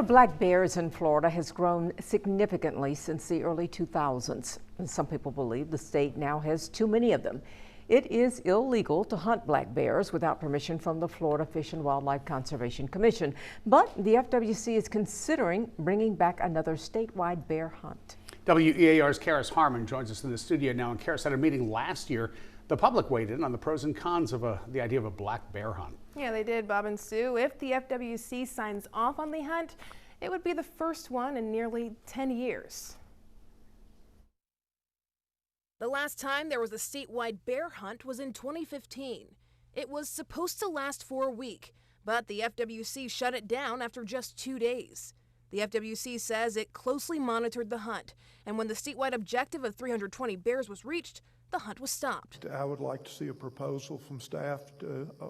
Black bears in Florida has grown significantly since the early 2000s. And some people believe the state now has too many of them. It is illegal to hunt black bears without permission from the Florida Fish and Wildlife Conservation Commission. But the FWC is considering bringing back another statewide bear hunt. WEAR's Karis Harmon joins us in the studio now. And Karis, at a meeting last year, the public weighed in on the pros and cons of the idea of a black bear hunt. Yeah, they did, Bob and Sue. If the FWC signs off on the hunt, it would be the first one in nearly 10 years. The last time there was a statewide bear hunt was in 2015. It was supposed to last for a week, but the FWC shut it down after just 2 days. The FWC says it closely monitored the hunt, and when the statewide objective of 320 bears was reached, the hunt was stopped. I would like to see a proposal from staff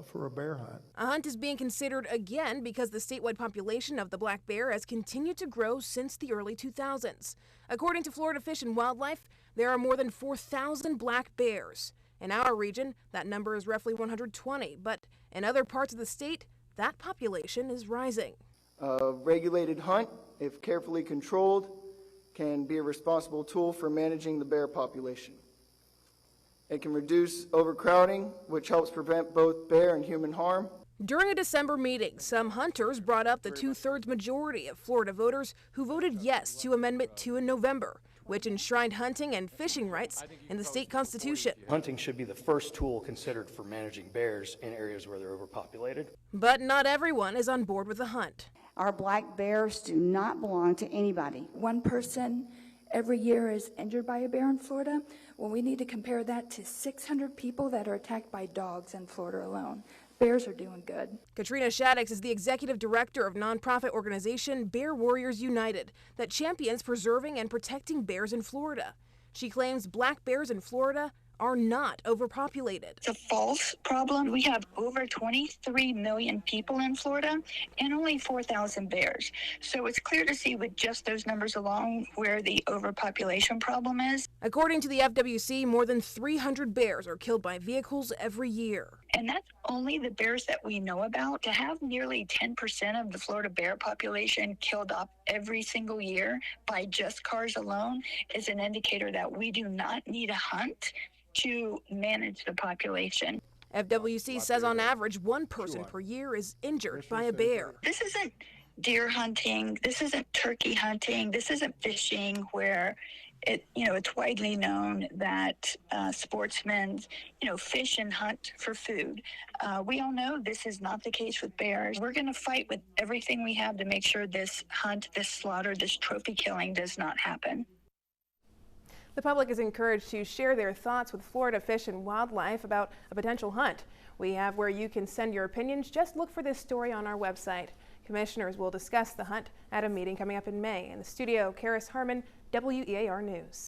for a bear hunt. A hunt is being considered again because the statewide population of the black bear has continued to grow since the early 2000s. According to Florida Fish and Wildlife, there are more than 4,000 black bears. In our region, that number is roughly 120, but in other parts of the state, that population is rising. A regulated hunt, if carefully controlled, can be a responsible tool for managing the bear population. It can reduce overcrowding, which helps prevent both bear and human harm. During a December meeting, some hunters brought up the two-thirds majority of Florida voters who voted yes to Amendment 2 in November, which enshrined hunting and fishing rights in the state constitution. Hunting should be the first tool considered for managing bears in areas where they're overpopulated. But not everyone is on board with the hunt. Our black bears do not belong to anybody. One person every year is injured by a bear in Florida. Well, we need to compare that to 600 people that are attacked by dogs in Florida alone. Bears are doing good. Katrina Shaddix is the executive director of nonprofit organization Bear Warriors United that champions preserving and protecting bears in Florida. She claims black bears in Florida are not overpopulated. It's a false problem. We have over 23 million people in Florida and only 4,000 bears. So it's clear to see with just those numbers alone where the overpopulation problem is. According to the FWC, more than 300 bears are killed by vehicles every year. And that's only the bears that we know about. To have nearly 10% of the Florida bear population killed off every single year by just cars alone is an indicator that we do not need a hunt to manage the population. FWC says on average, one person per year is injured by a bear. This isn't deer hunting. This isn't turkey hunting. This isn't fishing where it's widely known that sportsmen, fish and hunt for food. We all know this is not the case with bears. We're going to fight with everything we have to make sure this hunt, this slaughter, this trophy killing does not happen. The public is encouraged to share their thoughts with Florida Fish and Wildlife about a potential hunt. We have where you can send your opinions. Just look for this story on our website. Commissioners will discuss the hunt at a meeting coming up in May. In the studio, Karis Harmon, WEAR News.